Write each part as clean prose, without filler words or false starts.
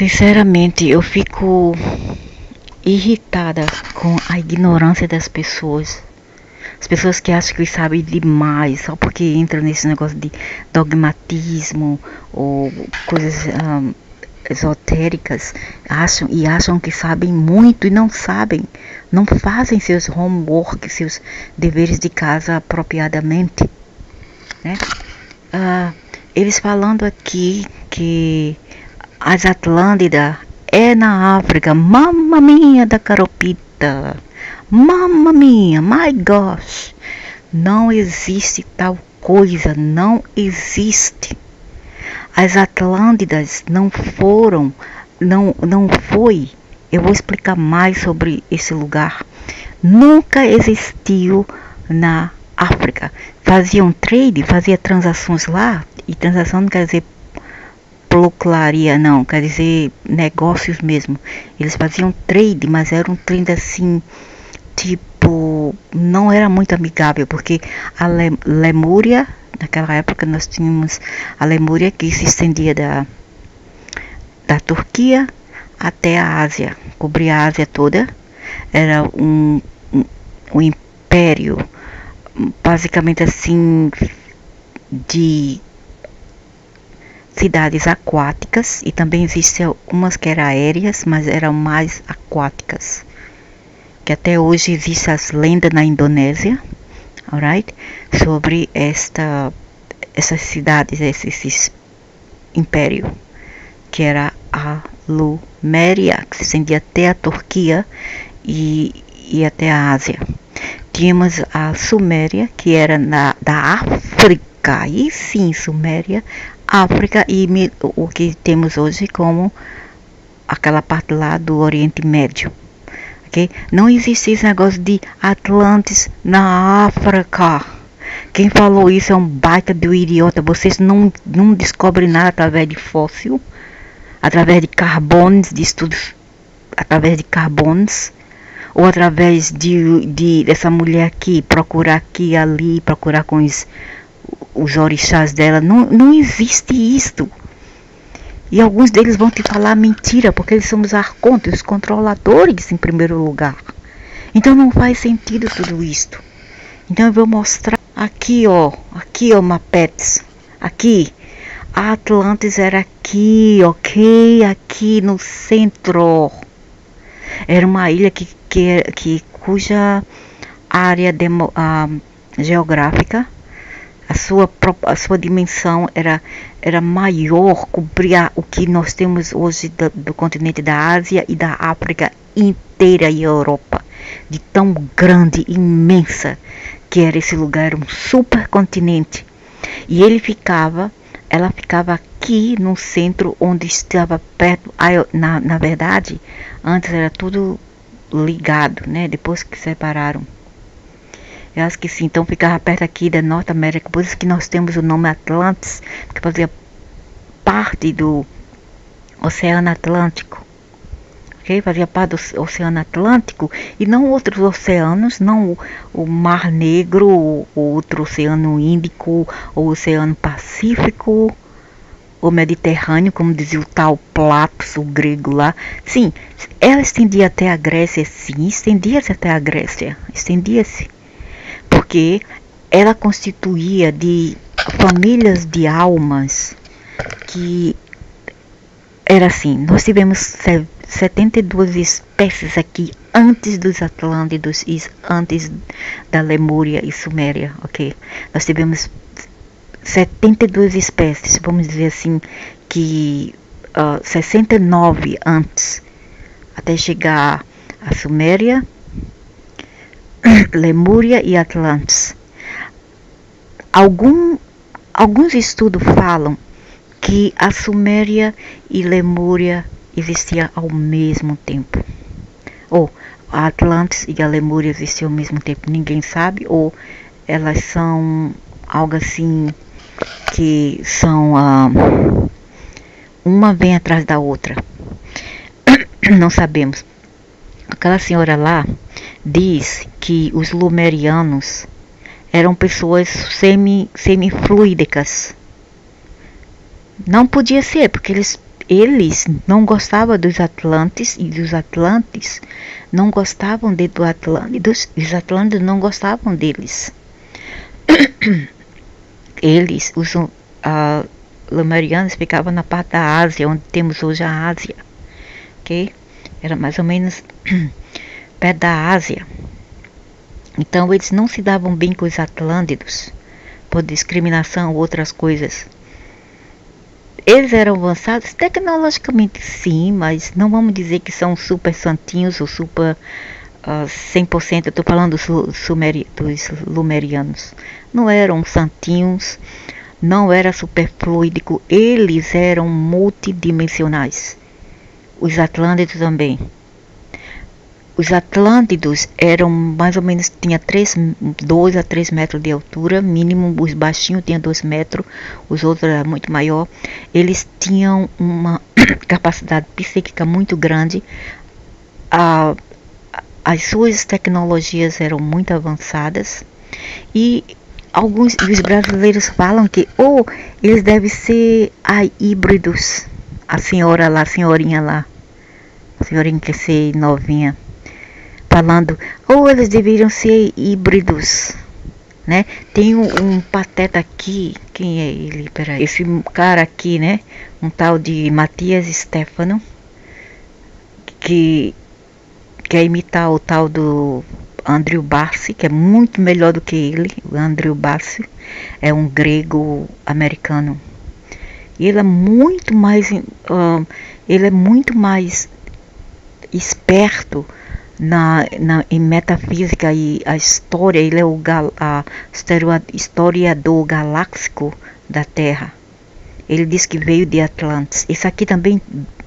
Sinceramente, eu fico irritada com a ignorância das pessoas. As pessoas que acham que sabem demais só porque entram nesse negócio de dogmatismo ou coisas esotéricas, acham que sabem muito e não sabem, não fazem seus homework, seus deveres de casa apropriadamente, né? Eles falando aqui que as Atlântidas é na África. Mamma mia da caropita. Mamma mia, my gosh. Não existe tal coisa, não existe. As Atlântidas não foi. Eu vou explicar mais sobre esse lugar. Nunca existiu na África. Faziam trade, fazia transações lá, e transação não quer dizer proclaria, não, quer dizer negócios mesmo. Eles faziam trade, mas era um trade assim, tipo, não era muito amigável, porque a Lemúria, naquela época nós tínhamos a Lemúria que se estendia da Turquia até a Ásia, cobria a Ásia toda, era um império, basicamente assim, de cidades aquáticas, e também existiam umas que eram aéreas, mas eram mais aquáticas, que até hoje existem as lendas na Indonésia, alright, sobre essas cidades, esse império, que era a Luméria, que se estendia até a Turquia e até a Ásia. Tínhamos a Suméria, que era da África, e sim, Suméria, África, e o que temos hoje como aquela parte lá do Oriente Médio, ok? Não existe esse negócio de Atlantis na África. Quem falou isso é um baita de um idiota. Vocês não descobrem nada através de fóssil, através de carbones, de estudos através de carbones, ou através dessa mulher aqui, procurar aqui e ali, procurar com os orixás dela. Não existe isto. E alguns deles vão te falar mentira, porque eles são os arcontes, os controladores em primeiro lugar. Então não faz sentido tudo isto. Então eu vou mostrar aqui, ó, mapetes. Aqui, a Atlantis era aqui, ok? Aqui no centro. Era uma ilha cuja área geográfica, a sua dimensão era maior, cobria o que nós temos hoje do continente da Ásia e da África inteira e Europa, de tão grande, imensa que era esse lugar. Era um supercontinente, e ela ficava aqui no centro, onde estava perto. Na verdade, antes era tudo ligado, né? Depois que separaram, eu acho que sim. Então ficava perto aqui da Norte América, por isso que nós temos o nome Atlantis, que fazia parte do Oceano Atlântico, ok? Fazia parte do Oceano Atlântico, e não outros oceanos, não o Mar Negro, o outro Oceano Índico, ou o Oceano Pacífico, o Mediterrâneo, como dizia o tal Platos, o grego lá. Sim, ela estendia até a Grécia, sim, estendia-se até a Grécia, estendia-se, porque ela constituía de famílias de almas, que era assim. Nós tivemos 72 espécies aqui antes dos Atlântidos e antes da Lemúria e Suméria, ok? Nós tivemos 72 espécies, vamos dizer assim, que 69 antes, até chegar a Suméria, Lemúria e Atlantis. Alguns estudos falam que a Suméria e Lemúria existiam ao mesmo tempo, ou a Atlantis e a Lemúria existiam ao mesmo tempo. Ninguém sabe, ou elas são algo assim, que são uma vem atrás da outra. Não sabemos. Aquela senhora lá diz que os lumerianos eram pessoas semifluídicas. Não podia ser, porque eles não gostavam dos Atlantes e os Atlantes não gostavam do Atlântidos e os Atlântidos não gostavam deles. Eles, os Lemurianos, ficavam na parte da Ásia, onde temos hoje a Ásia, ok? Era mais ou menos perto da Ásia. Então eles não se davam bem com os Atlântidos, por discriminação ou outras coisas. Eles eram avançados tecnologicamente, sim, mas não vamos dizer que são super santinhos ou super 100%. Eu estou falando dos Lumerianos. Não eram santinhos, não era super fluídico, eles eram multidimensionais. Os Atlântidos também. Os Atlântidos eram mais ou menos, tinha 2 a 3 metros de altura, mínimo. Os baixinhos tinham 2 metros, os outros eram muito maior. Eles tinham uma capacidade psíquica muito grande. As suas tecnologias eram muito avançadas. E alguns dos brasileiros falam que eles devem ser híbridos. A senhorinha lá, a senhorinha que ser novinha, falando, eles deveriam ser híbridos, né? Tem um pateta aqui, quem é ele? Peraí, esse cara aqui, né? Um tal de Matias Stefano, que quer imitar o tal do Andrew Bassi, que é muito melhor do que ele. O Andrew Bassi é um grego americano. E ele é muito mais esperto em metafísica e a história. Ele é o historiador galáxico da Terra. Ele diz que veio de Atlantis. Esse aqui também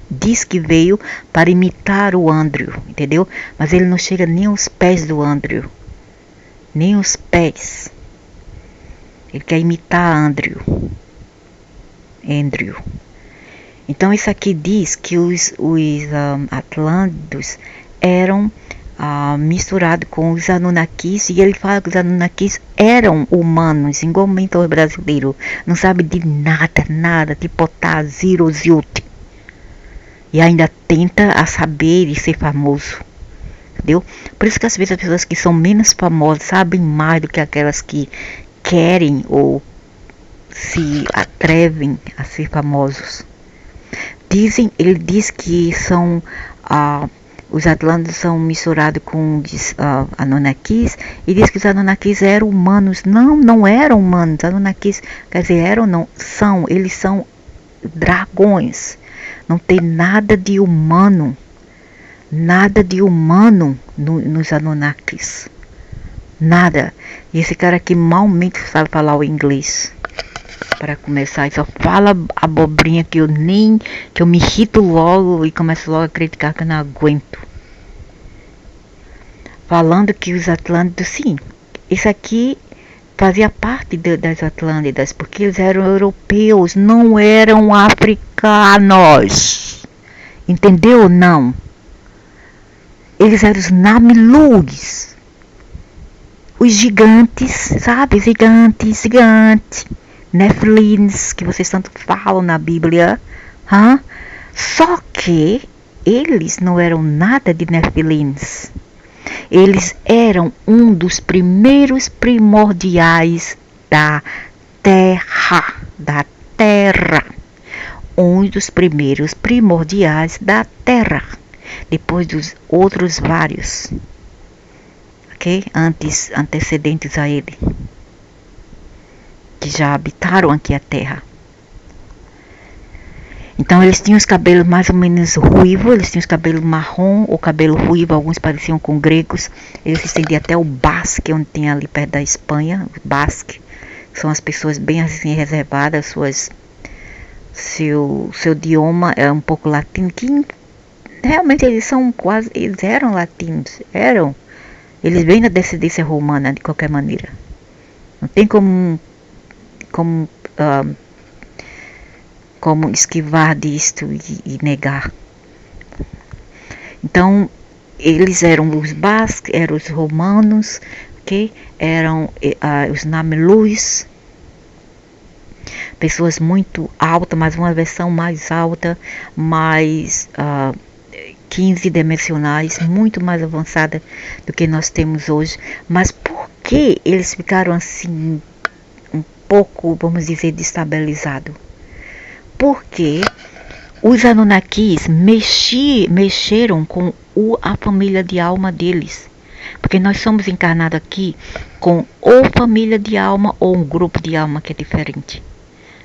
diz que veio para imitar o Andrew, entendeu? Mas ele não chega nem aos pés do Andrew. Nem os pés. Ele quer imitar Andrew. Então isso aqui diz que os Atlântidos eram misturados com os Anunnakis, e ele fala que os Anunnakis eram humanos, igualmente o brasileiro. Não sabe de nada, de potar zero, zilt. E ainda tenta a saber e ser famoso. Entendeu? Por isso que às vezes as pessoas que são menos famosas sabem mais do que aquelas que querem ou se atrevem a ser famosos. Ele diz que são os Atlantes são misturados com os Anunnakis, e diz que os Anunnakis eram humanos. Não eram humanos. Anunnakis, quer dizer, eles são dragões. Não tem nada de humano nos Anunnakis. Nada. E esse cara aqui malmente sabe falar o inglês. Para começar, só fala abobrinha que eu me irrito logo e começo logo a criticar, que eu não aguento. Falando que os Atlântidos, sim, isso aqui fazia parte das Atlântidas, porque eles eram europeus, não eram africanos. Entendeu ou não? Eles eram os Namilus, os gigantes, sabe? Gigantes. Nephilims, que vocês tanto falam na Bíblia. Só que eles não eram nada de Nephilims. Eles eram um dos primeiros primordiais da Terra. Um dos primeiros primordiais da Terra. Depois dos outros vários. Ok? Antecedentes a ele. Que já habitaram aqui a Terra. Então eles tinham os cabelos mais ou menos ruivos, eles tinham os cabelos marrom ou cabelo ruivo, alguns pareciam com gregos. Eles se estendiam até o Basque, onde tem ali perto da Espanha. O Basque são as pessoas bem assim reservadas, seu idioma é um pouco latino, que realmente eles eram latinos, eles vêm da descendência romana de qualquer maneira. Não tem como esquivar disto e negar. Então eles eram os basques, eram os romanos, que eram os Namilus. pessoas muito altas, mas uma versão mais alta, mais 15 dimensionais, muito mais avançada do que nós temos hoje. Mas por que eles ficaram assim, um pouco, vamos dizer, destabilizados? Porque os Anunnakis mexeram com a família de alma deles. Porque nós somos encarnados aqui com ou família de alma ou um grupo de alma que é diferente.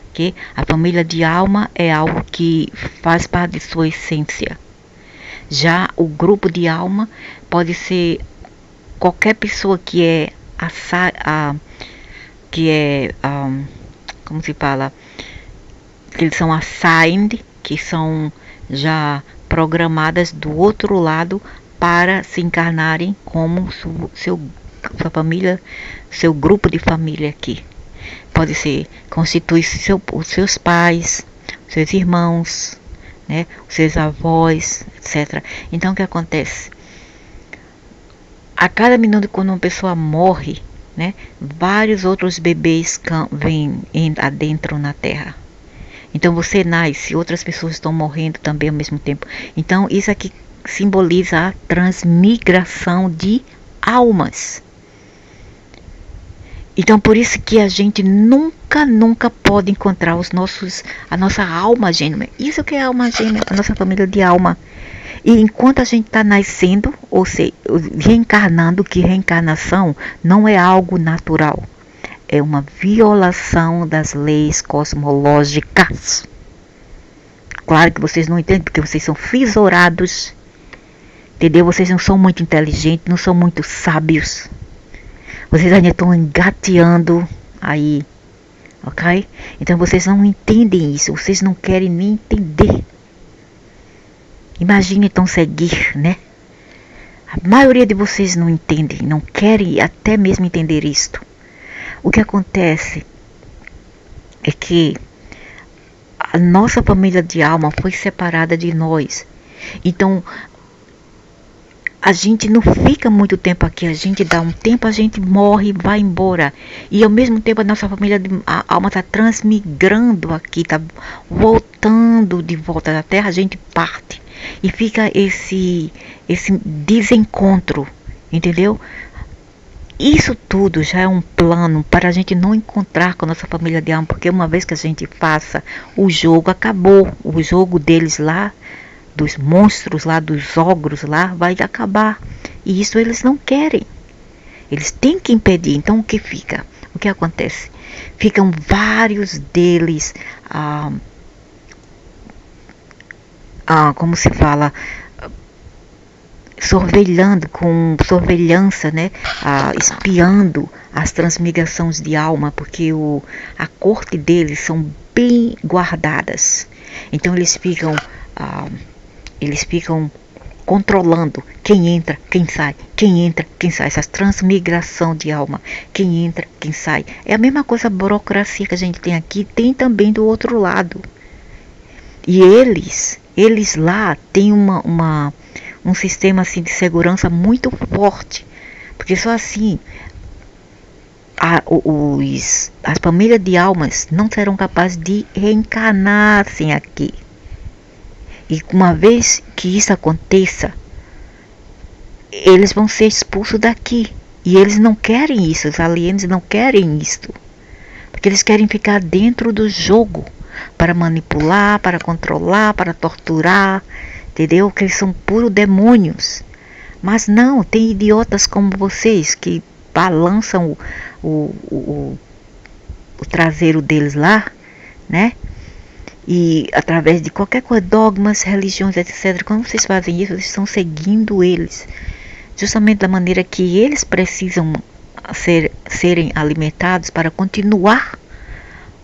Okay? A família de alma é algo que faz parte de sua essência. Já o grupo de alma pode ser qualquer pessoa que é como se fala, que eles são assigned, que são já programadas do outro lado para se encarnarem como sua família, seu grupo de família aqui. Pode ser, constitui os seus pais, seus irmãos, né, os seus avós, etc. Então o que acontece? A cada minuto quando uma pessoa morre, né, vários outros bebês vêm adentro na Terra. Então você nasce, outras pessoas estão morrendo também ao mesmo tempo. Então isso aqui simboliza a transmigração de almas. Então por isso que a gente nunca pode encontrar a nossa alma gêmea. Isso que é a alma gêmea, a nossa família de alma. E enquanto a gente está nascendo, ou seja, reencarnando, que reencarnação não é algo natural. É uma violação das leis cosmológicas. Claro que vocês não entendem, porque vocês são fisurados. Entendeu? Vocês não são muito inteligentes, não são muito sábios. Vocês ainda estão engateando aí. Ok? Então vocês não entendem isso. Vocês não querem nem entender. Imagine então seguir, né? A maioria de vocês não entendem, não querem até mesmo entender isto. O que acontece é que a nossa família de alma foi separada de nós. Então, a gente não fica muito tempo aqui. A gente dá um tempo, a gente morre e vai embora. E ao mesmo tempo a nossa família de alma está transmigrando aqui, está voltando de volta da Terra, a gente parte. E fica esse desencontro, entendeu? Isso tudo já é um plano para a gente não encontrar com a nossa família de alma, porque uma vez que a gente faça o jogo, acabou. O jogo deles lá, dos monstros lá, dos ogros lá, vai acabar. E isso eles não querem. Eles têm que impedir. Então o que fica? O que acontece? Ficam vários deles, como se fala, surveilhança, né? Espiando as transmigrações de alma, porque a corte deles são bem guardadas. Então eles ficam controlando quem entra, quem sai, essa transmigração de alma, quem entra, quem sai. É a mesma coisa, a burocracia que a gente tem aqui, tem também do outro lado. E eles lá têm um sistema assim de segurança muito forte, porque só assim as famílias de almas não serão capazes de reencarnar-se aqui. E uma vez que isso aconteça, eles vão ser expulsos daqui. E eles não querem isso, os alienos não querem isso, porque eles querem ficar dentro do jogo, para manipular, para controlar, para torturar, entendeu? Que eles são puros demônios. Mas não, tem idiotas como vocês que balançam o traseiro deles lá, né? E através de qualquer coisa, dogmas, religiões, etc. Quando vocês fazem isso, vocês estão seguindo eles, justamente da maneira que eles precisam serem alimentados para continuar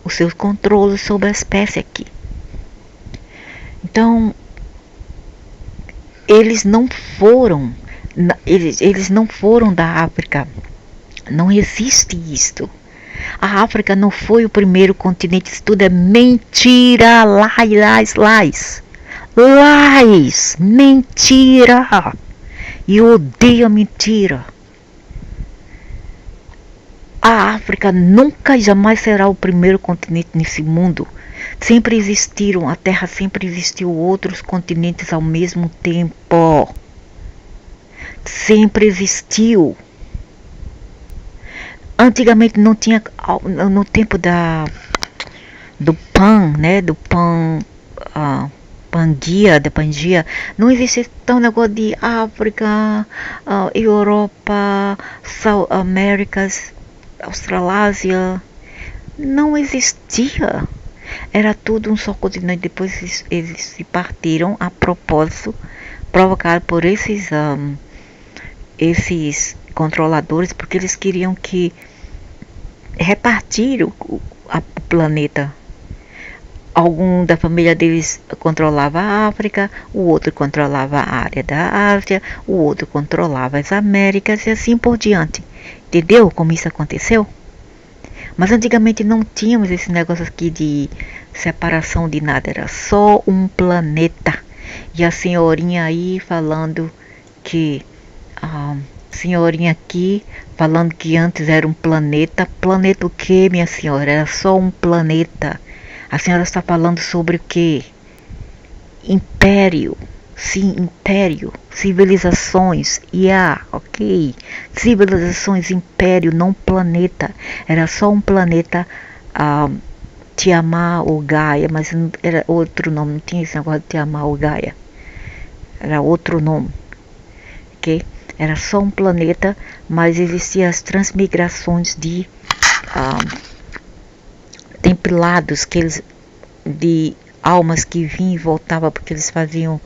os seus controles sobre a espécie aqui. Então, eles não foram da África. Não existe isto. A África não foi o primeiro continente. Isso tudo é mentira. Lies. Mentira. E eu odeio a mentira. A África nunca jamais será o primeiro continente nesse mundo. Sempre existiram, a Terra sempre existiu outros continentes ao mesmo tempo. Sempre existiu. Antigamente não tinha, no tempo do Pan, né, do Pan, Pangia, não existe tão negócio de África, Europa, South Américas, Australásia, não existia. Era tudo um só continente. Depois eles se partiram a propósito, provocado por esses controladores, porque eles queriam que repartir o planeta. Algum da família deles controlava a África, o outro controlava a área da Ásia, o outro controlava as Américas e assim por diante. Entendeu como isso aconteceu? Mas antigamente não tínhamos esse negócio aqui de separação de nada, era só um planeta. E a senhorinha aí falando que... senhorinha aqui falando que antes era um planeta. Planeta o que, minha senhora? Era só um planeta. A senhora está falando sobre o que? Império. Sim, império. Civilizações. Ok. Civilizações, império, não planeta. Era só um planeta, Tiamat ou Gaia, mas era outro nome. Não tinha esse negócio de Tiamat ou Gaia. Era outro nome. Ok? Era só um planeta, mas existiam as transmigrações de templados, de almas que vinham e voltavam, porque eles faziam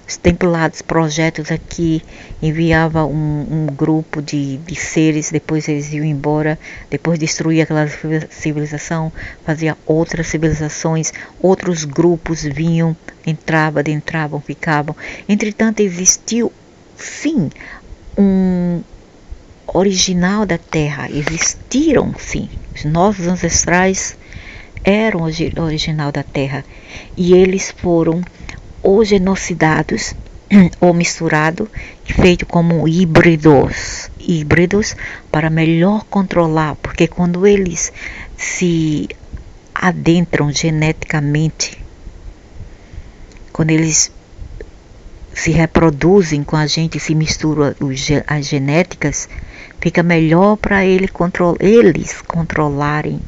os templados, projetos aqui, enviava um grupo de seres, depois eles iam embora, depois destruía aquela civilização, fazia outras civilizações, outros grupos vinham, entravam, ficavam. Entretanto, existiu, sim, um original da Terra, existiram, sim, os nossos ancestrais eram o original da Terra, e eles foram ou genocidados ou misturados, feito como híbridos para melhor controlar, porque quando eles se adentram geneticamente, quando eles se reproduzem com a gente, se misturam as genéticas, fica melhor para eles controlarem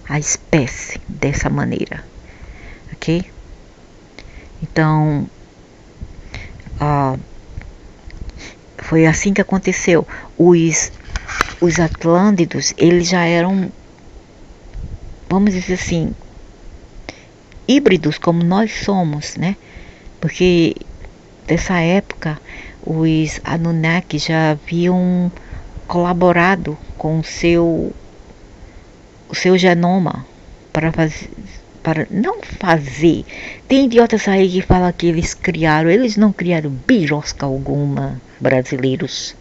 a espécie dessa maneira, ok? Então, foi assim que aconteceu. Os Atlântidos, eles já eram, vamos dizer assim, híbridos como nós somos, né? Porque dessa época os Anunnaki já haviam colaborado com o seu genoma para não fazer. Tem idiotas aí que falam que eles não criaram birosca alguma, brasileiros.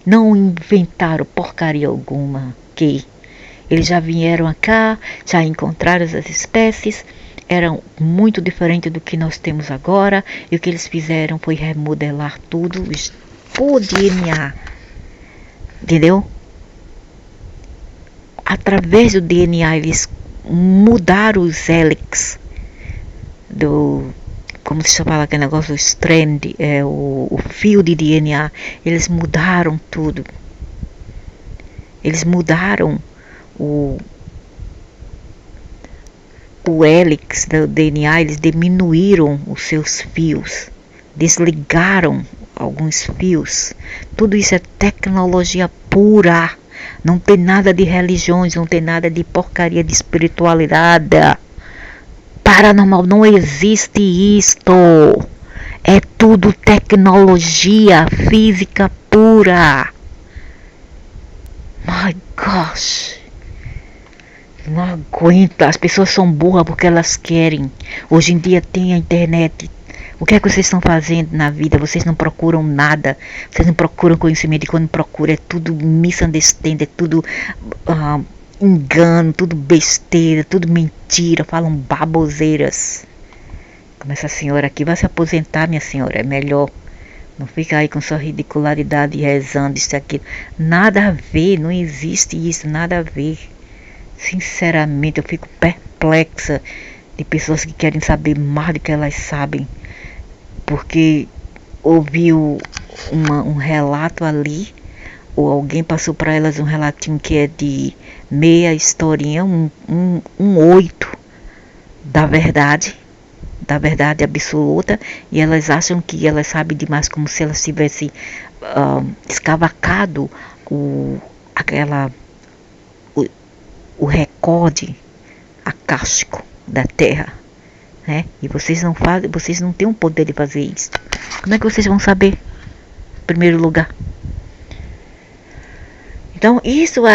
Não inventaram porcaria alguma, que eles já vieram cá, já encontraram as espécies, eram muito diferentes do que nós temos agora, e o que eles fizeram foi remodelar tudo por DNA, entendeu? Através do DNA eles mudaram os hélix como se fala aquele negócio, o strand, o fio de DNA, eles mudaram tudo. Eles mudaram o hélix do DNA, eles diminuíram os seus fios, desligaram alguns fios. Tudo isso é tecnologia pura. Não tem nada de religiões, não tem nada de porcaria de espiritualidade. Paranormal, não existe isto. É tudo tecnologia física pura. My gosh. Não aguento. As pessoas são burras porque elas querem. Hoje em dia tem a internet. O que é que vocês estão fazendo na vida? Vocês não procuram nada. Vocês não procuram conhecimento. E quando procuram é tudo misunderstanding, é tudo engano, tudo besteira, tudo mentira. Falam baboseiras. Como essa senhora aqui vai se aposentar, minha senhora. É melhor Não fica aí com sua ridicularidade rezando isso e aquilo. Nada a ver, não existe isso, nada a ver. Sinceramente, eu fico perplexa de pessoas que querem saber mais do que elas sabem. Porque ouviu um relato ali, ou alguém passou para elas um relatinho que é de meia historinha, um oito da verdade absoluta, e elas acham que elas sabem demais, como se elas tivessem escavacado o recorde acástico da Terra, né? E vocês não têm o poder de fazer isso. Como é que vocês vão saber? Em primeiro lugar. Então,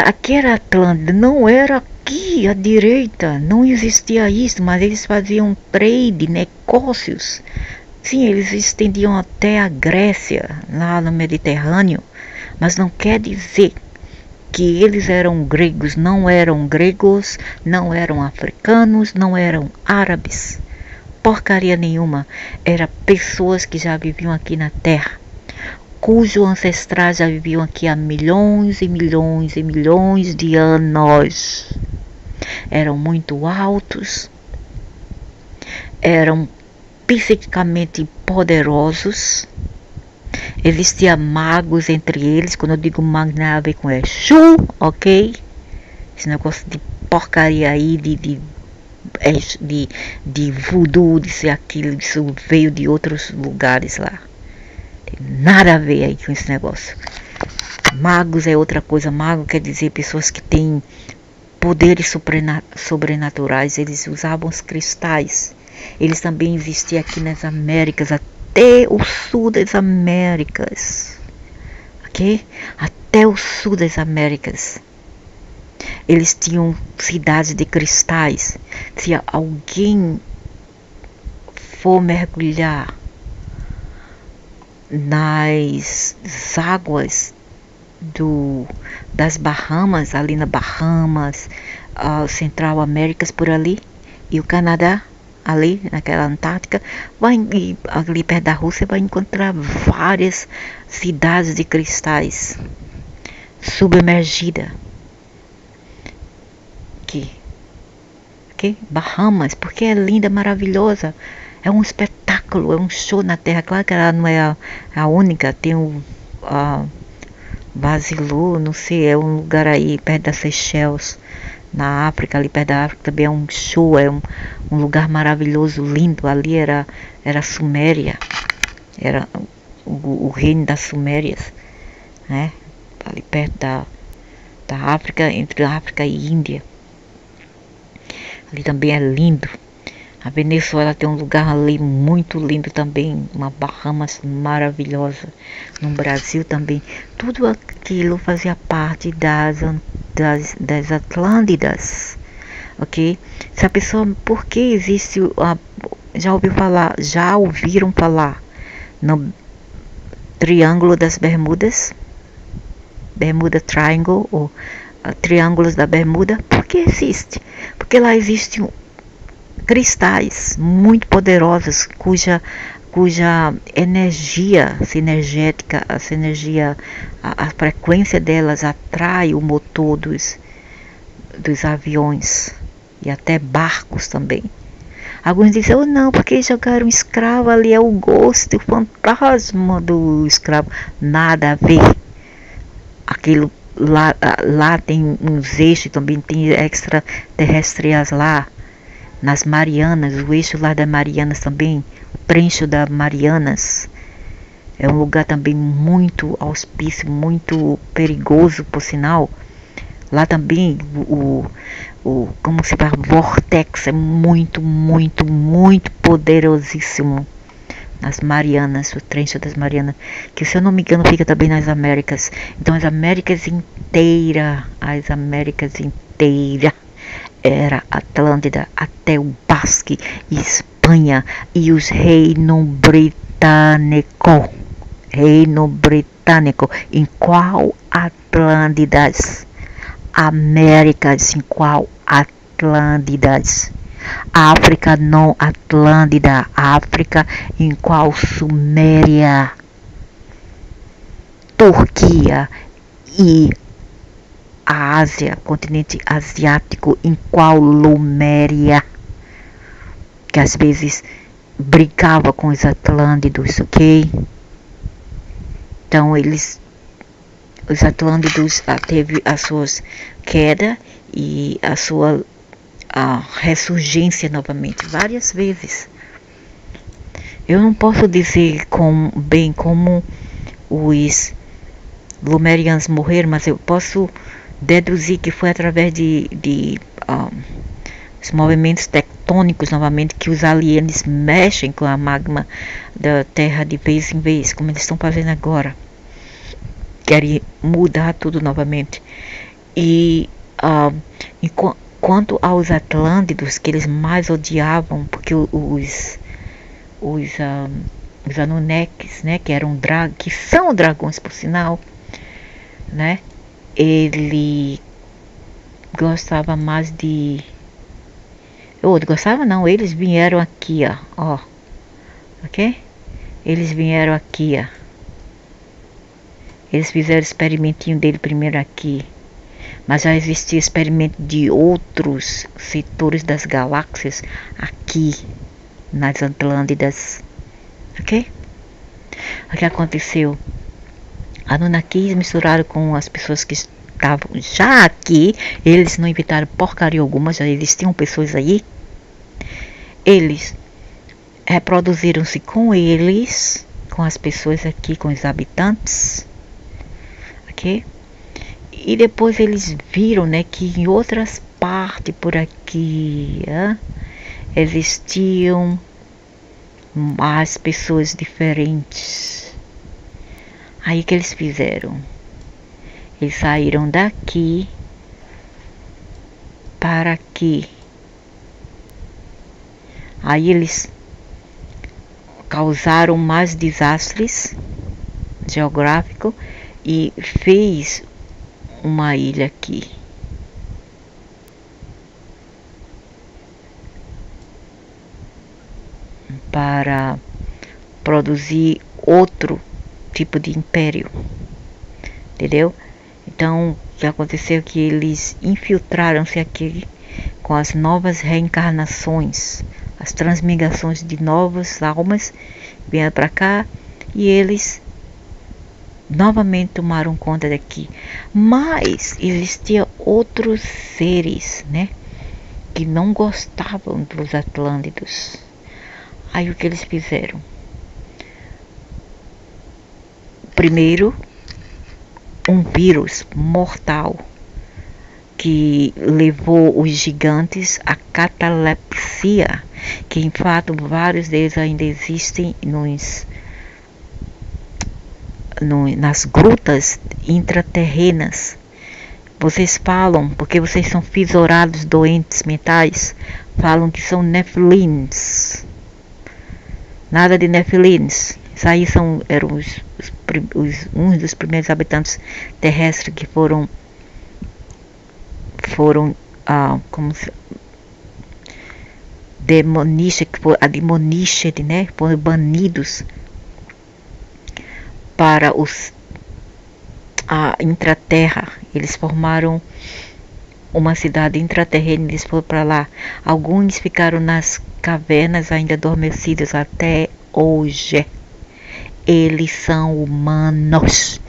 aqui era Atlântida, não era aqui à direita, não existia isso, mas eles faziam trade, negócios. Sim, eles estendiam até a Grécia, lá no Mediterrâneo, mas não quer dizer que eles eram gregos, não eram africanos, não eram árabes, porcaria nenhuma, eram pessoas que já viviam aqui na Terra, cujos ancestrais já viviam aqui há milhões e milhões e milhões de anos. Eram muito altos, eram psiquicamente poderosos, existia magos entre eles. Quando eu digo mago, não tem a ver com Exu, ok? Esse negócio de porcaria aí, de voodoo, disso e aquilo, isso veio de outros lugares lá. Nada a ver aí com esse negócio. Magos é outra coisa. Mago quer dizer pessoas que têm poderes sobrenaturais. Eles usavam os cristais. Eles também existiam aqui nas Américas, até o sul das Américas, ok? Até o sul das Américas. Eles tinham cidades de cristais. Se alguém for mergulhar nas águas das Bahamas, ali na Bahamas, Central Américas por ali, e o Canadá, ali naquela Antártica, ali perto da Rússia, vai encontrar várias cidades de cristais submergidas. Aqui, Bahamas, porque é linda, maravilhosa. É um espetáculo, é um show na Terra. Claro que ela não é a única, tem o Basilu, não sei, é um lugar aí perto das Seychelles, na África, ali perto da África também é um show, é um lugar maravilhoso, lindo. Ali era Suméria, era o reino das Sumérias, né? Ali perto da África, entre a África e Índia. Ali também é lindo. A Venezuela tem um lugar ali muito lindo também, uma Bahamas maravilhosa. No Brasil também. Tudo aquilo fazia parte das Atlântidas, ok? Se a pessoa, por que existe, já ouviram falar no Triângulo das Bermudas? Bermuda Triangle, ou Triângulos da Bermuda? Por que existe? Porque lá existem cristais muito poderosos, cuja energia sinergética, a frequência delas atrai o motor dos aviões e até barcos também. Alguns dizem, não, porque jogaram escravo ali, é o ghost, o fantasma do escravo. Nada a ver. Aquilo lá tem uns eixos, também tem extraterrestres lá. Nas Marianas, o eixo lá das Marianas também, o trencho das Marianas, é um lugar também muito auspício, muito perigoso, por sinal. Lá também como se fala, vortex é muito, muito, muito poderosíssimo. Nas Marianas, o trencho das Marianas, que se eu não me engano fica também nas Américas. Então as Américas inteiras era Atlântida, até o Basque, Espanha e os Reino Britânico. Em qual Atlântidas? Américas, em qual Atlântidas? África não Atlântida, África em qual Suméria? Turquia e a Ásia, continente asiático, em qual Luméria, que às vezes brigava com os Atlântidos, ok? Então os Atlântidos teve as suas quedas e a ressurgência novamente várias vezes. Eu não posso dizer bem como os Lumerianos morreram, mas eu posso deduzir que foi através de os movimentos tectônicos novamente, que os aliens mexem com a magma da Terra de vez em vez, como eles estão fazendo agora. Querem mudar tudo novamente. E quanto aos Atlântidos, que eles mais odiavam, porque os Anunnakis, né, que são dragões por sinal, né, ele gostava mais de... gostava não, eles vieram aqui, ó, ok? Eles vieram aqui, ó. Eles fizeram o experimentinho dele primeiro aqui, mas já existia experimento de outros setores das galáxias aqui nas Atlântidas, ok? O que aconteceu? Anunnakis misturaram com as pessoas que estavam já aqui. Eles não inventaram porcaria alguma, já existiam pessoas aí. Eles reproduziram-se com eles, com as pessoas aqui, com os habitantes, ok? E depois eles viram, né, que em outras partes por aqui existiam mais pessoas diferentes. Aí que eles fizeram? Eles saíram daqui para aqui. Aí eles causaram mais desastres geográficos e fez uma ilha aqui. Para produzir outro tipo de império, entendeu? Então, o que aconteceu é que eles infiltraram-se aqui com as novas reencarnações, as transmigrações de novas almas, vieram para cá e eles novamente tomaram conta daqui. Mas existiam outros seres, né, que não gostavam dos Atlântidos. Aí o que eles fizeram? Primeiro, um vírus mortal que levou os gigantes à catalepsia, que em fato vários deles ainda existem nas grutas intraterrenas. Vocês falam, porque vocês são fisurados, doentes mentais, falam que são Nephilims. Nada de Nephilims. Isso aí eram uns dos primeiros habitantes terrestres que foram a demonícia, né? Foram banidos para a intraterra. Eles formaram uma cidade intraterrena, eles foram para lá. Alguns ficaram nas cavernas ainda adormecidos até hoje. Eles são humanos.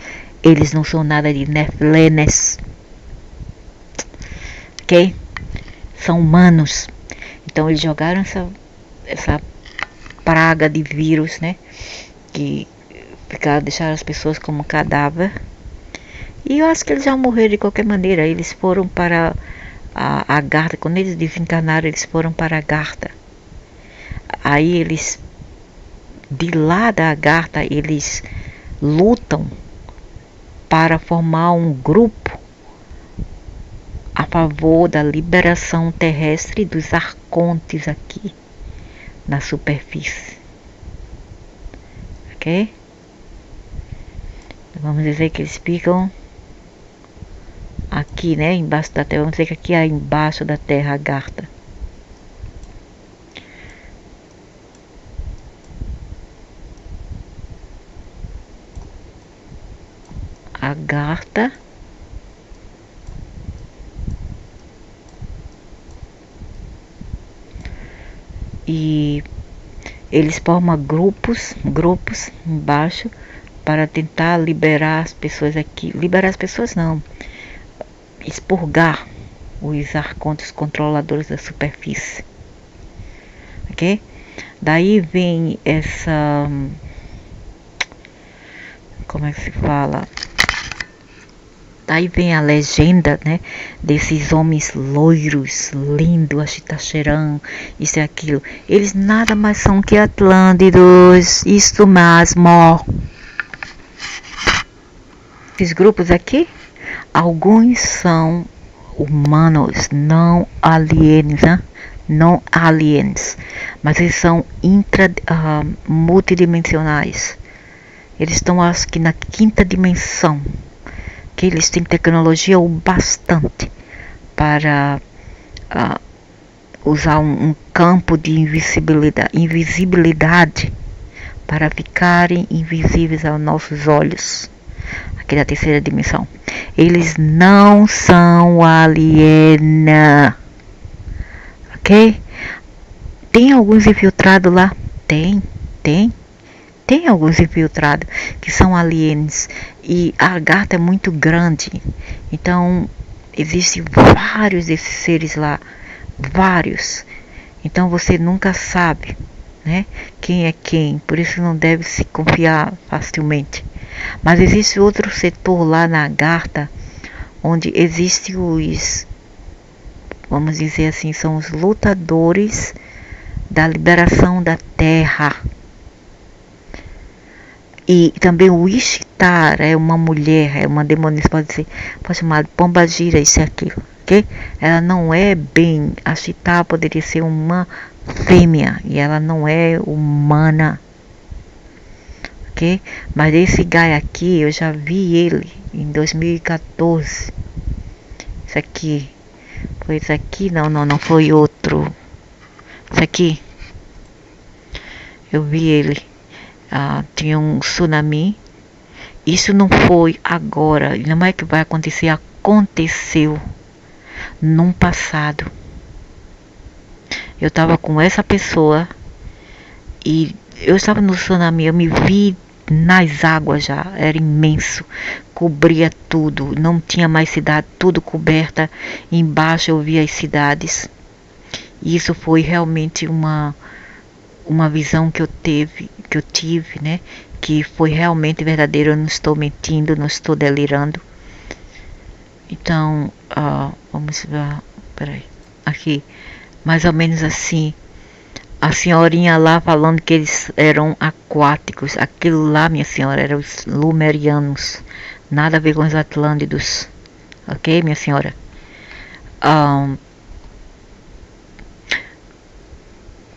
Eles não são nada de Nephilims, ok? São humanos. Então eles jogaram essa praga de vírus, né, que deixaram as pessoas como cadáver. E eu acho que eles já morreram de qualquer maneira. Eles foram para a Agartha. Quando eles desencarnaram, eles foram para a Agartha. Aí eles, de lá da Agartha, eles lutam para formar um grupo a favor da liberação terrestre dos arcontes aqui na superfície, ok? Vamos dizer que eles ficam aqui, né, embaixo da terra. Vamos dizer que aqui é embaixo da terra Agartha. Agartha. E eles formam grupos embaixo para tentar liberar as pessoas aqui. Liberar as pessoas não, expurgar os arcontes controladores da superfície. Ok? Daí vem essa... Como é que se fala? Daí vem a legenda, né, desses homens loiros, lindos, Ashitacheran, isso e aquilo. Eles nada mais são que Atlântidos, isso mesmo. Esses grupos aqui, alguns são humanos, não aliens, né? Não aliens, mas eles são multidimensionais. Eles estão, acho que, na quinta dimensão. Que eles têm tecnologia o bastante para usar um campo de invisibilidade para ficarem invisíveis aos nossos olhos. Aqui da terceira dimensão. Eles não são alienígenas. Ok? Tem alguns infiltrados lá? Tem alguns infiltrados que são aliens. E a Agartha é muito grande. Então, existem vários desses seres lá. Vários. Então, você nunca sabe, né, quem é quem. Por isso, não deve se confiar facilmente. Mas existe outro setor lá na Agartha, onde existem os... Vamos dizer assim, são os lutadores da liberação da Terra. E também o Ishtar é uma mulher, é uma demonista, pode chamar de Pombagira, isso e aquilo, ok? Ela não é bem, a Ishtar poderia ser uma fêmea, e ela não é humana, ok? Mas esse Gaia aqui, eu já vi ele em 2014, isso aqui, foi isso aqui? Não foi outro, isso aqui, eu vi ele. Tinha um tsunami. Isso não foi agora, não é que vai acontecer, aconteceu num passado. Eu estava com essa pessoa e eu estava no tsunami, eu me vi nas águas já, era imenso, cobria tudo, não tinha mais cidade, tudo coberta, embaixo eu via as cidades. E isso foi realmente uma visão que eu tive, né? Que foi realmente verdadeiro, eu não estou mentindo, não estou delirando. Então, vamos ver, peraí, aqui, mais ou menos assim, a senhorinha lá falando que eles eram aquáticos, aquilo lá, minha senhora, eram os Lumerianos, nada a ver com os Atlântidos, ok, minha senhora?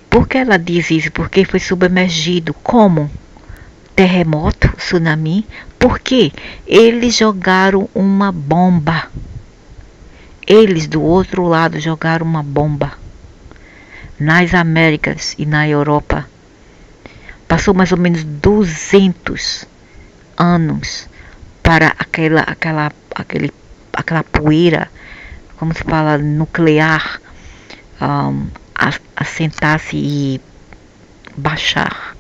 Por que ela diz isso? Porque foi submergido. Como? Terremoto, tsunami. Por quê? Eles jogaram uma bomba. Eles do outro lado jogaram uma bomba. Nas Américas e na Europa. Passou mais ou menos 200 anos para aquela poeira, como se fala, nuclear, assentar-se e baixar,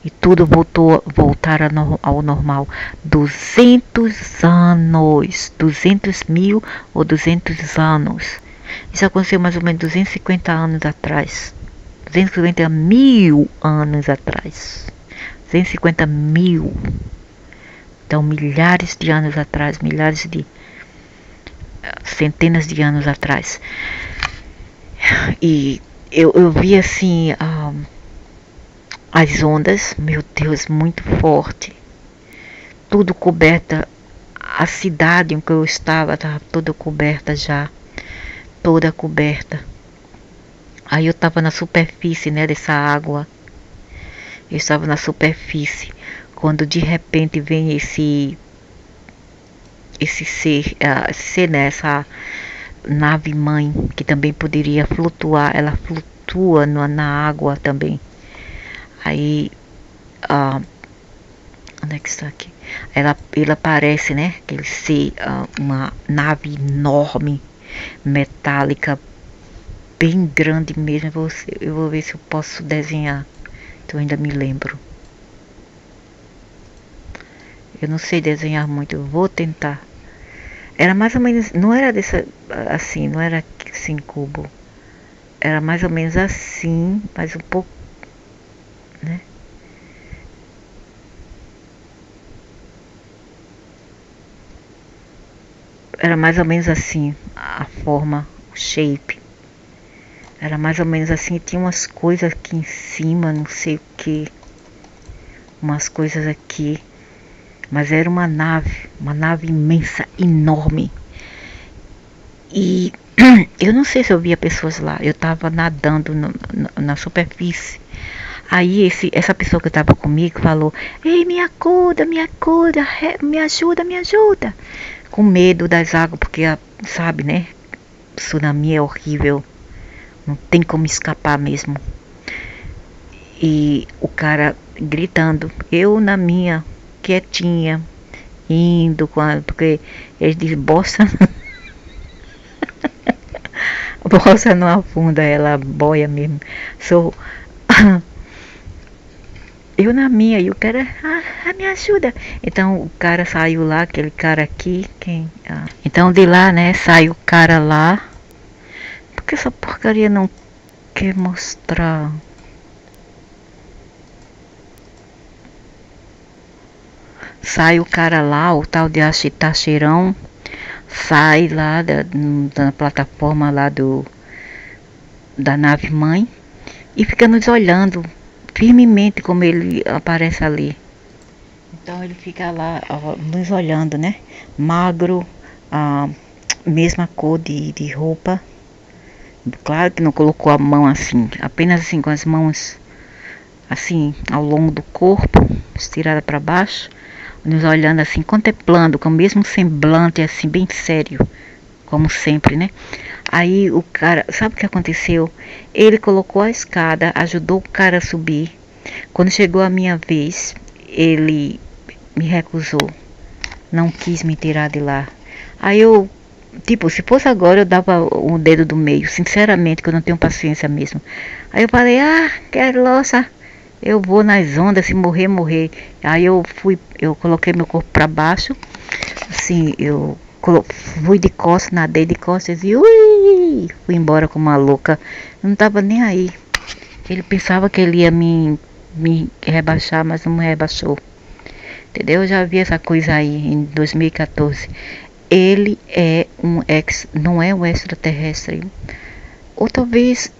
e tudo voltar ao normal. 200 anos, 200 mil ou 200 anos. Isso aconteceu mais ou menos 250 anos atrás, 250 mil anos atrás, 250 mil, então milhares de anos atrás, centenas de anos atrás. E eu vi assim as ondas, meu Deus, muito forte, tudo coberta, a cidade em que eu estava toda coberta já, toda coberta. Aí eu estava na superfície, né, dessa água, eu estava na superfície, quando de repente vem esse ser, né, essa nave mãe, que também poderia flutuar, ela flutua na água também. Aí, onde é que está aqui. Ela parece, né, que ele ser uma nave enorme, metálica, bem grande mesmo. Eu vou ver se eu posso desenhar. Então ainda me lembro. Eu não sei desenhar muito, eu vou tentar. Era mais ou menos, não era dessa assim, não era assim cubo. Era mais ou menos assim, mas um pouco, né? Era mais ou menos assim, a forma, o shape. Era mais ou menos assim, tinha umas coisas aqui em cima, não sei o que. Umas coisas aqui. Mas era uma nave imensa, enorme. E eu não sei se eu via pessoas lá. Eu tava nadando na superfície. Aí essa pessoa que estava comigo falou: Ei, me acuda, me ajuda, me ajuda. Com medo das águas, porque sabe, né? Tsunami é horrível. Não tem como escapar mesmo. E o cara gritando, eu na minha, quietinha, indo porque ele diz, bosta. Bosta não afunda, ela boia mesmo. Sou eu na minha, e o cara, me ajuda. Então o cara saiu lá, aquele cara aqui, então de lá, né, sai o cara lá. Porque essa porcaria não quer mostrar? Sai o cara lá, o tal de Achitacheirão, sai lá da plataforma lá da nave mãe e fica nos olhando firmemente como ele aparece ali. Então ele fica lá nos olhando, né? Magro, a mesma cor de roupa. Claro que não colocou a mão assim, apenas assim com as mãos assim ao longo do corpo, estirada para baixo, nos olhando assim, contemplando com o mesmo semblante assim bem sério, como sempre, né? Aí o cara, sabe o que aconteceu? Ele colocou a escada, ajudou o cara a subir. Quando chegou a minha vez, ele me recusou, não quis me tirar de lá. Aí eu, tipo, se fosse agora eu dava o dedo do meio, sinceramente, que eu não tenho paciência mesmo. Aí eu falei, quero louça, eu vou nas ondas, se morrer, morrer. Aí eu coloquei meu corpo para baixo, assim, eu fui de costas, nadei de costas e fui embora como uma louca. Eu não tava nem aí. Ele pensava que ele ia me rebaixar, mas não me rebaixou. Entendeu? Eu já vi essa coisa aí em 2014. Ele é não é um extraterrestre. Ou talvez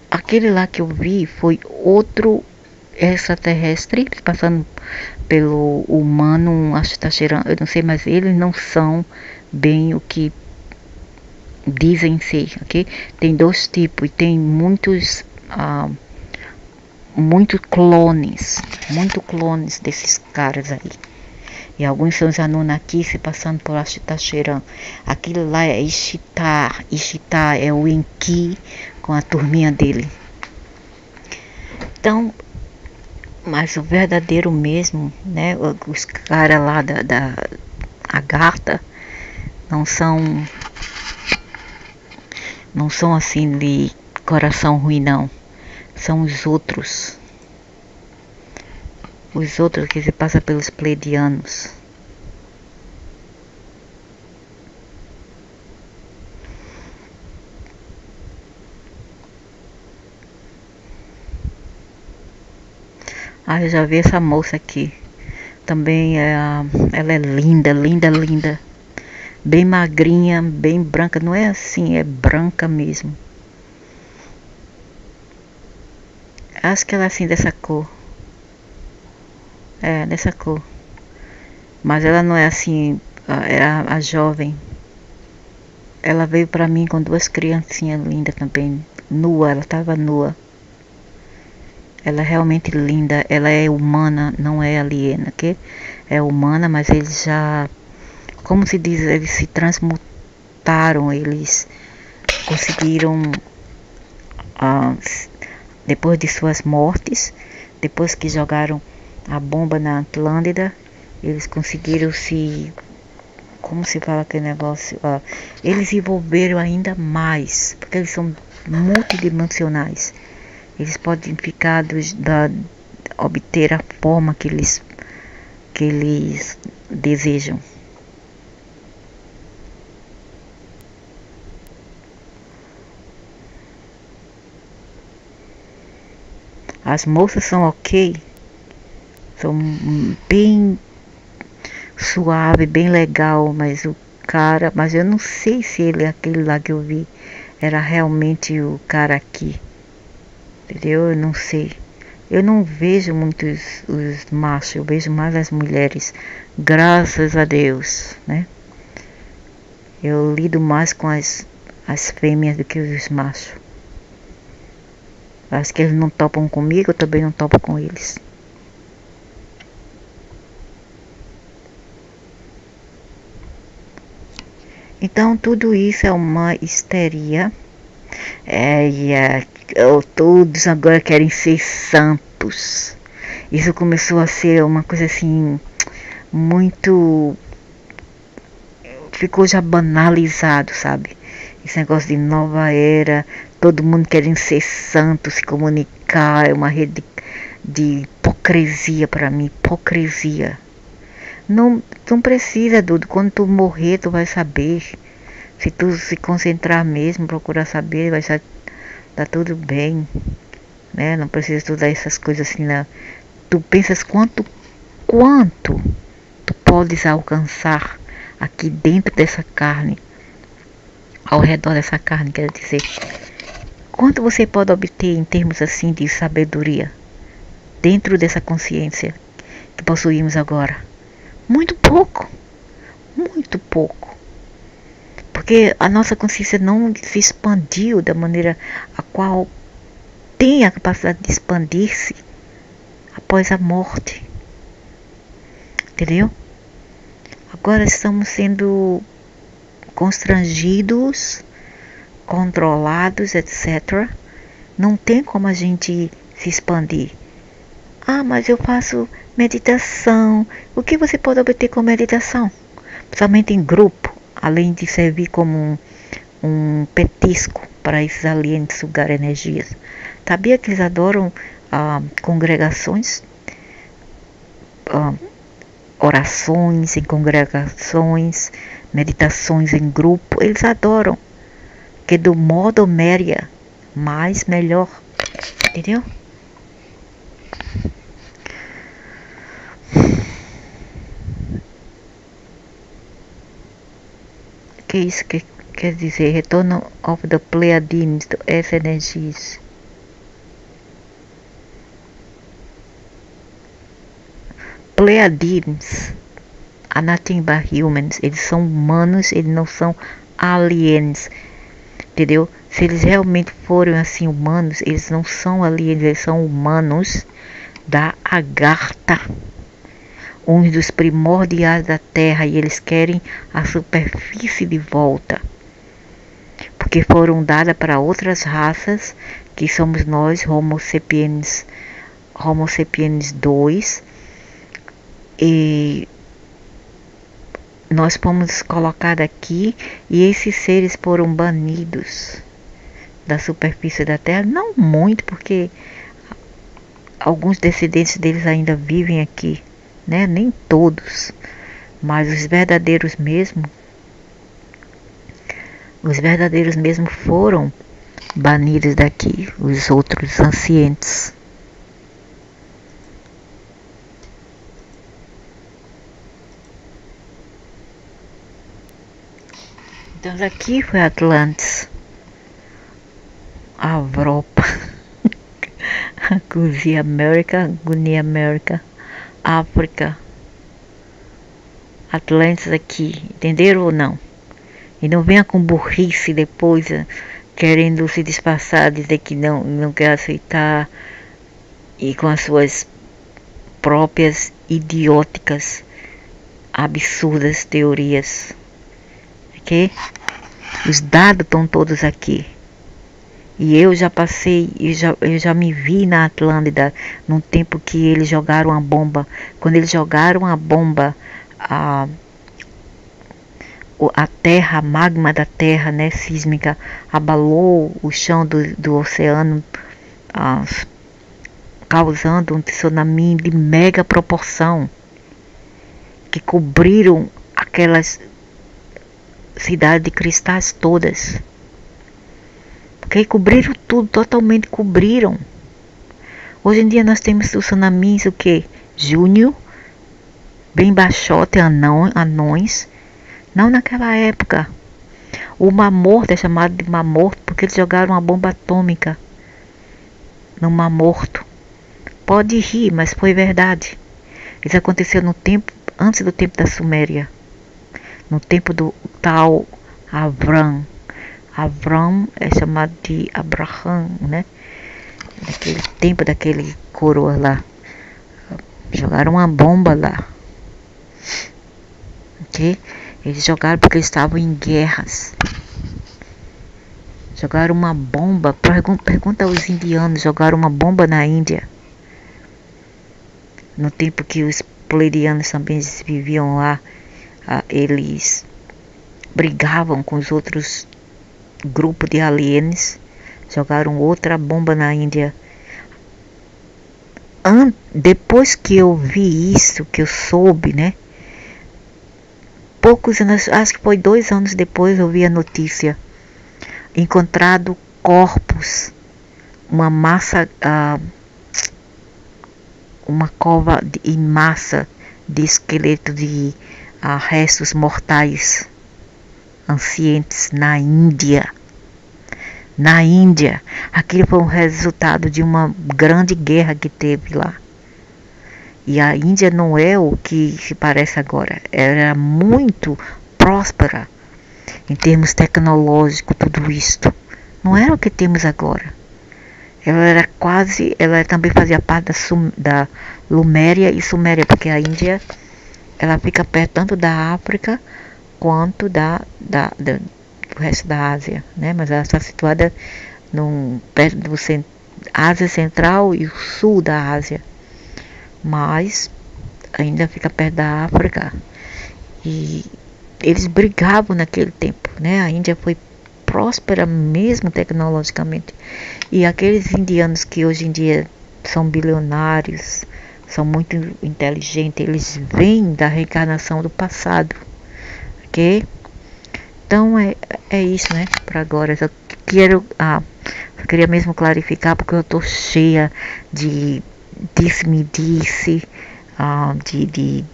aquele lá que eu vi foi outro extraterrestre passando pelo humano, acho que está cheirando, eu não sei, mas eles não são bem o que dizem ser, ok? Tem dois tipos e tem muitos clones desses caras aí. E alguns são os Anunnaki passando por Ashitacheran. Aquilo lá é Ishtar é o Enki com a turminha dele. Então, mas o verdadeiro mesmo, né? Os caras lá da Agartha não são assim de coração ruim, não. São os outros. Os outros que se passam pelos pleiadianos. Eu já vi essa moça aqui. Também ela é linda, linda, linda. Bem magrinha, bem branca. Não é assim, é branca mesmo. Acho que ela é assim dessa cor. É, dessa cor. Mas ela não é assim, a jovem. Ela veio pra mim com duas criancinhas lindas também. Nua, ela tava nua. Ela é realmente linda. Ela é humana, não é aliena, que é humana, mas eles já, como se diz, eles se transmutaram, eles conseguiram, depois de suas mortes, depois que jogaram a bomba na Atlântida, eles conseguiram se, como se fala aquele negócio, eles envolveram ainda mais, porque eles são multidimensionais. Eles podem ficar obter a forma que eles desejam. As moças são ok, são bem suave, bem legal, mas o cara, mas eu não sei se ele, aquele lá que eu vi, era realmente o cara aqui, entendeu? Eu não sei. Eu não vejo muitos os machos, eu vejo mais as mulheres, graças a Deus, né? Eu lido mais com as fêmeas do que os machos. Acho que eles não topam comigo, eu também não topo com eles. Então tudo isso é uma histeria. Todos agora querem ser santos. Isso começou a ser uma coisa assim, muito... Ficou já banalizado, sabe? Esse negócio de nova era, todo mundo querendo ser santo, se comunicar, é uma rede de hipocrisia para mim, hipocrisia. Não precisa, Dudu, quando tu morrer tu vai saber. Se tu se concentrar mesmo, procurar saber, vai estar tá tudo bem, né? Não precisa estudar essas coisas assim, não. Tu pensas quanto tu podes alcançar aqui dentro dessa carne, ao redor dessa carne, quer dizer, quanto você pode obter em termos assim de sabedoria dentro dessa consciência que possuímos agora? Muito pouco, muito pouco. Porque a nossa consciência não se expandiu da maneira a qual tem a capacidade de expandir-se após a morte. Entendeu? Agora estamos sendo constrangidos, controlados, etc. Não tem como a gente se expandir. Ah, mas eu faço meditação. O que você pode obter com meditação? Principalmente em grupo, além de servir como um petisco para esses aliens sugar energias. Sabia que eles adoram congregações, orações em congregações, meditações em grupo? Eles adoram. Que do modo méria, mais melhor. Entendeu? Que isso que quer dizer? Retorno of the Pleiadians, essa energias. Pleiadians are nothing but humans. Eles são humanos, eles não são aliens. Entendeu? Se eles realmente forem assim humanos, eles não são aliens, eles são humanos da Agartha, uns dos primordiais da Terra, e eles querem a superfície de volta, porque foram dadas para outras raças, que somos nós, Homo sapiens 2, e nós fomos colocados aqui, e esses seres foram banidos da superfície da Terra, não muito, porque alguns descendentes deles ainda vivem aqui, né? Nem todos, mas os verdadeiros mesmo foram banidos daqui, os outros ancientes. Então daqui foi Atlantis, a Europa, a Cozinha América, Guiné América, África, Atlantis aqui, entenderam ou não? E não venha com burrice depois, querendo se disfarçar, dizer que não quer aceitar, e com as suas próprias idióticas, absurdas teorias. Ok? Os dados estão todos aqui. E eu já passei, eu já me vi na Atlântida, num tempo que eles jogaram a bomba. Quando eles jogaram a bomba, a terra, a magma da terra, né, sísmica, abalou o chão do oceano, ah, causando um tsunami de mega proporção, que cobriram aquelas cidades de cristais todas. Ok? Cobriram tudo, totalmente cobriram. Hoje em dia nós temos tsunamis, o que? Júnior, bem baixote, anões. Não naquela época. O Mar Morto é chamado de Mar Morto porque eles jogaram uma bomba atômica no Mar Morto. Pode rir, mas foi verdade. Isso aconteceu no tempo, antes do tempo da Suméria. No tempo do tal Avram. Avram é chamado de Abraham, né? Naquele tempo daquele coroa lá. Jogaram uma bomba lá. Ok? Eles jogaram porque eles estavam em guerras. Jogaram uma bomba. Pergunta aos indianos. Jogaram uma bomba na Índia. No tempo que os pleiadianos também viviam lá. Eles brigavam com os outros grupos de aliens. Jogaram outra bomba na Índia. Depois que eu vi isso, que eu soube, né? Poucos anos, acho que foi 2 anos depois, eu vi a notícia. Encontrado corpos, uma massa, uma cova em massa de esqueleto de restos mortais ancientes na Índia. Na Índia, aquilo foi um resultado de uma grande guerra que teve lá. E a Índia não é o que se parece agora. Era muito próspera em termos tecnológicos, tudo isto. Não era o que temos agora. Ela também fazia parte da Luméria e Suméria, porque a Índia, ela fica perto tanto da África quanto do resto da Ásia, né? Mas ela está situada perto do Ásia Central e o sul da Ásia. Mas ainda fica perto da África. E eles brigavam naquele tempo, né? A Índia foi próspera mesmo tecnologicamente. E aqueles indianos que hoje em dia são bilionários, são muito inteligentes, eles vêm da reencarnação do passado, ok? Então é isso, né? Para agora, eu queria mesmo clarificar porque eu tô cheia de disse-me-disse, de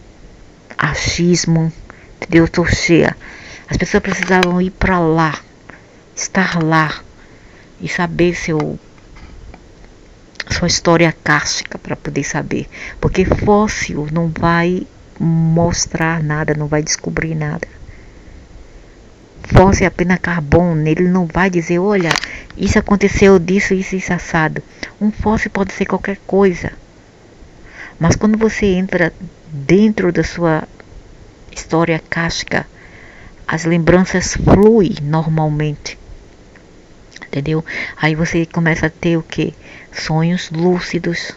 achismo, entendeu? Eu tô cheia. As pessoas precisavam ir para lá, estar lá e saber sua história kármica para poder saber, porque fóssil não vai mostrar nada, não vai descobrir nada. Fóssil é apenas carbono, ele não vai dizer, olha, isso aconteceu disso, isso assado. Um fóssil pode ser qualquer coisa. Mas quando você entra dentro da sua história kármica, as lembranças fluem normalmente. Entendeu? Aí você começa a ter o quê? Sonhos lúcidos.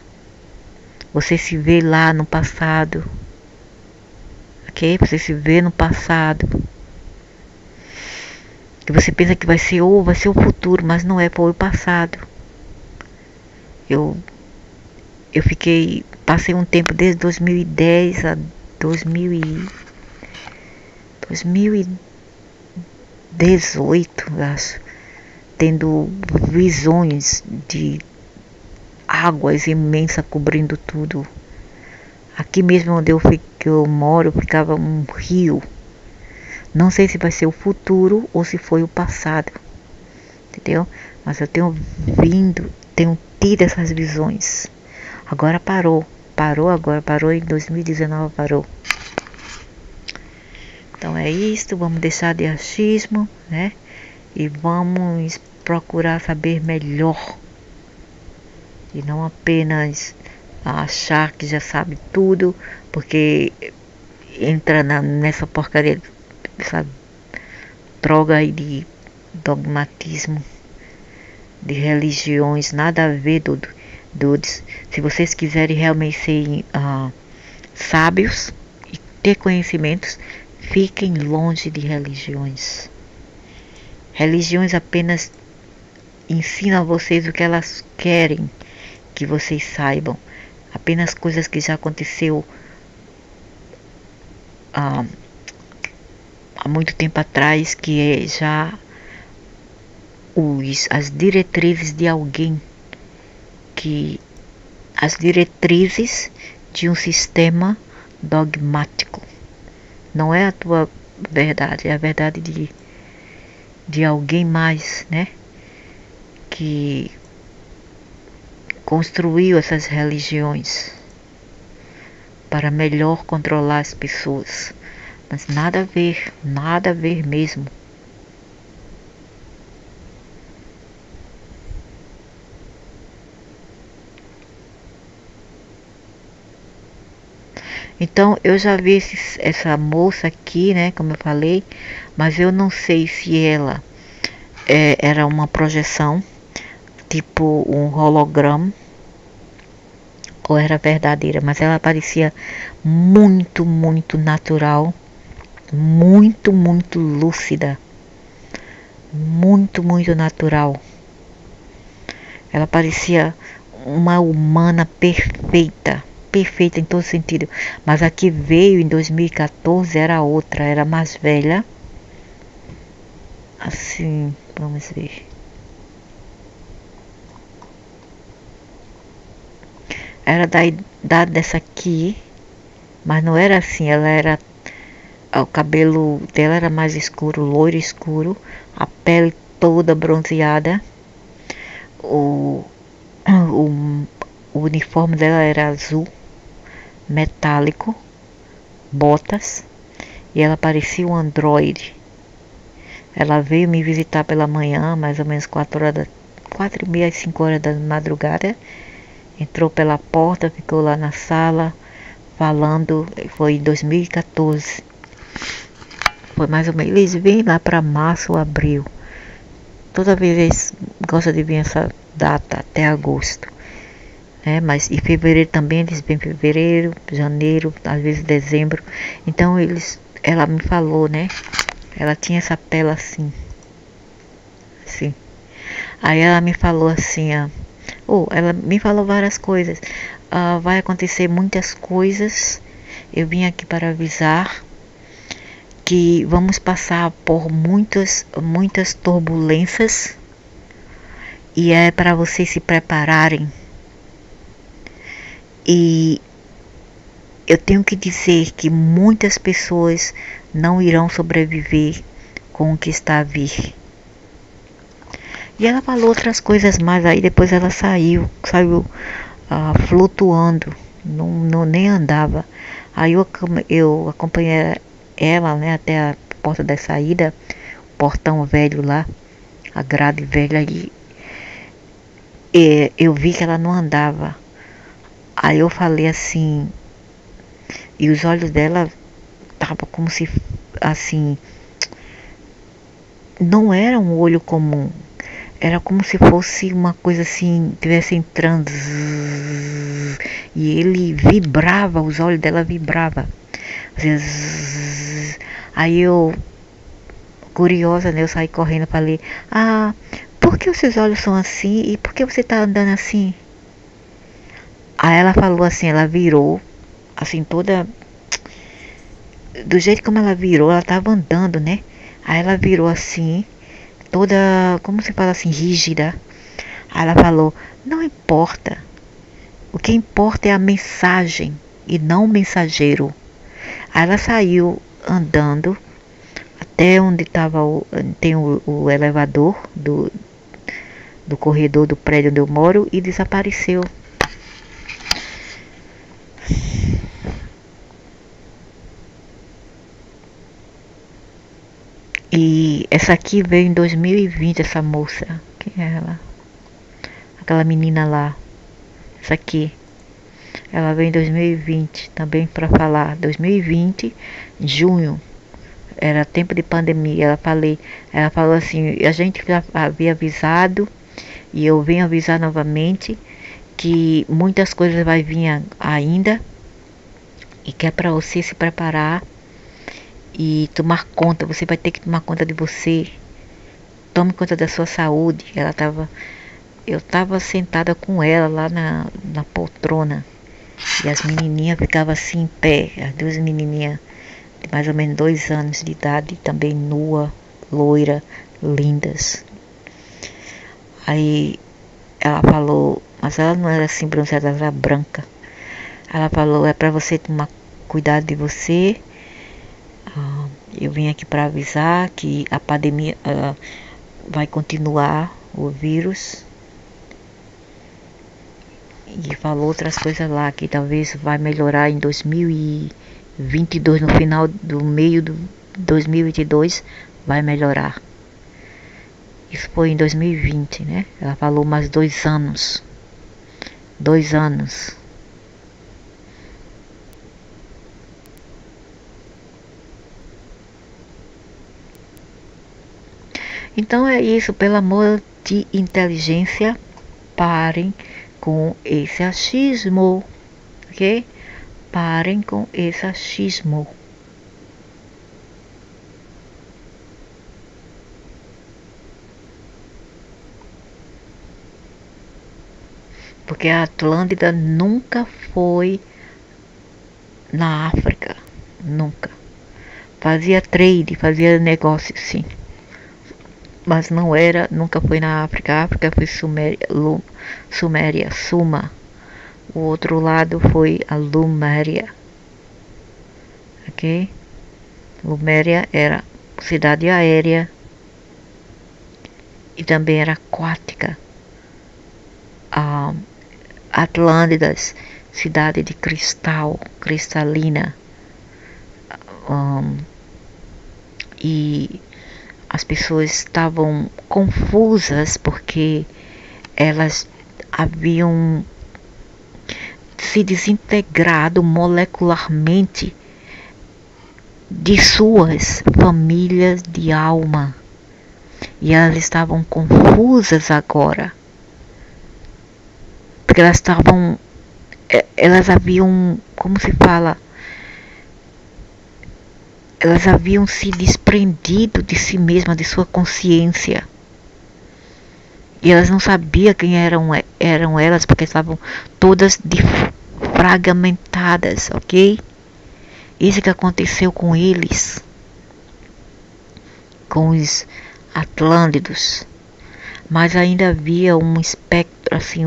Você se vê lá no passado. Ok? Você se vê no passado. Que você pensa que vai ser o futuro, mas não é, foi o passado. Eu passei um tempo desde 2010 a 2018, acho, tendo visões de águas imensas cobrindo tudo. Aqui mesmo onde que eu moro, ficava um rio. Não sei se vai ser o futuro ou se foi o passado, entendeu? Mas eu tenho tido essas visões. Agora parou em 2019, parou. Então é isto, vamos deixar de achismo, né? E vamos procurar saber melhor. E não apenas achar que já sabe tudo, porque entra nessa porcaria, essa droga aí de dogmatismo, de religiões, nada a ver, dudes. Se vocês quiserem realmente ser sábios e ter conhecimentos, fiquem longe de religiões. Religiões apenas ensinam a vocês o que elas querem que vocês saibam. Apenas coisas que já aconteceu há muito tempo atrás, que é já as diretrizes de alguém, as diretrizes de um sistema dogmático. Não é a tua verdade, é a verdade de alguém mais, né? Que construiu essas religiões para melhor controlar as pessoas. Mas nada a ver mesmo. Então eu já vi essa moça aqui, né, como eu falei, mas eu não sei se ela era uma projeção, tipo um holograma, ou era verdadeira, mas ela parecia muito, muito natural, muito, muito lúcida, muito, muito natural. Ela parecia uma humana perfeita, perfeita em todo sentido. Mas a que veio em 2014 era outra, era mais velha. Assim, vamos ver. Era da idade dessa aqui, mas não era assim, ela era. O cabelo dela era mais escuro, loiro escuro, a pele toda bronzeada. O uniforme dela era azul, metálico, botas, e ela parecia um androide. Ela veio me visitar pela manhã, mais ou menos 4h30, 5h da madrugada. Entrou pela porta, ficou lá na sala, falando, foi em 2014. Foi mais ou menos, eles vêm lá para março ou abril. Toda vez eles gostam de vir essa data, até agosto. Mas em fevereiro também, eles vêm fevereiro, janeiro, às vezes dezembro. Então ela me falou, né? Ela tinha essa pele assim. Assim. Aí ela me falou assim, ela me falou várias coisas. Vai acontecer muitas coisas. Eu vim aqui para avisar que vamos passar por muitas turbulências. E é para vocês se prepararem. E eu tenho que dizer que muitas pessoas não irão sobreviver com o que está a vir. E ela falou outras coisas mais, aí depois ela saiu flutuando, não nem andava. Aí eu acompanhei ela, né, até a porta da saída, o portão velho lá, a grade velha, e eu vi que ela não andava. Aí eu falei assim, e os olhos dela estavam como se, assim, não era um olho comum. Era como se fosse uma coisa assim, tivesse entrando. E ele vibrava, os olhos dela vibravam. Aí eu, curiosa, né, eu saí correndo e falei, por que os seus olhos são assim? E por que você tá andando assim? Aí ela falou assim, ela virou, assim, toda... Do jeito como ela virou, ela tava andando, né? Aí ela virou assim, toda, como se fala assim, rígida. Aí ela falou, não importa. O que importa é a mensagem e não o mensageiro. Aí ela saiu andando até onde estava tem o elevador do corredor do prédio onde eu moro e desapareceu. E essa aqui veio em 2020, essa moça. Quem é ela? Aquela menina lá. Essa aqui. Ela veio em 2020 também para falar. 2020, junho. Era tempo de pandemia. Ela falou assim, a gente já havia avisado E eu venho avisar novamente que muitas coisas vai vir ainda e que é para você se preparar e tomar conta. Você vai ter que tomar conta de você. Tome conta da sua saúde. Eu estava sentada com ela lá na poltrona e as menininhas ficavam assim em pé, as duas menininhas de mais ou menos 2 anos de idade, também nua, loira, lindas. Aí ela falou, mas ela não era assim bronzeada, ela era branca. Ela falou, é para você tomar cuidado de você. Eu vim aqui para avisar que a pandemia vai continuar, o vírus. E falou outras coisas lá, que talvez vai melhorar em 2022, no final do meio do 2022, vai melhorar. Isso foi em 2020, né? Ela falou mais 2 anos. 2 anos. Então é isso, pelo amor de inteligência, parem com esse achismo, ok? Parem com esse achismo. Porque a Atlântida nunca foi na África, nunca. Fazia trade, fazia negócio sim, mas não era, nunca foi na África. A África foi Suméria, Suma. O outro lado foi a Luméria, ok? Luméria era cidade aérea e também era aquática. Atlântidas, cidade de cristal, cristalina. E as pessoas estavam confusas porque elas haviam se desintegrado molecularmente de suas famílias de alma. E elas estavam confusas agora. Porque elas haviam, como se fala? Elas haviam se desprendido de si mesmas, de sua consciência. E elas não sabiam quem eram elas, porque estavam todas fragmentadas, ok? Isso que aconteceu com eles, com os Atlântidos. Mas ainda havia um espectro, assim,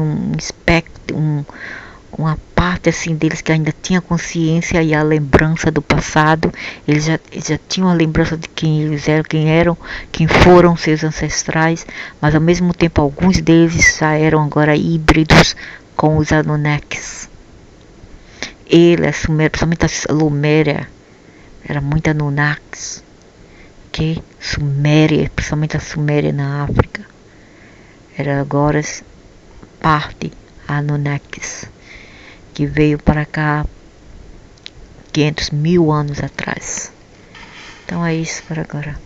uma parte assim deles que ainda tinha consciência e a lembrança do passado. Eles já tinham a lembrança de quem eles eram, quem foram seus ancestrais, mas ao mesmo tempo alguns deles já eram agora híbridos com os Anunnakis. A Suméria, principalmente a Luméria, era muito Anunnakis, ok? Suméria, principalmente a Suméria na África, era agora parte Anunnakis, que veio para cá 500 mil anos atrás. Então é isso por agora.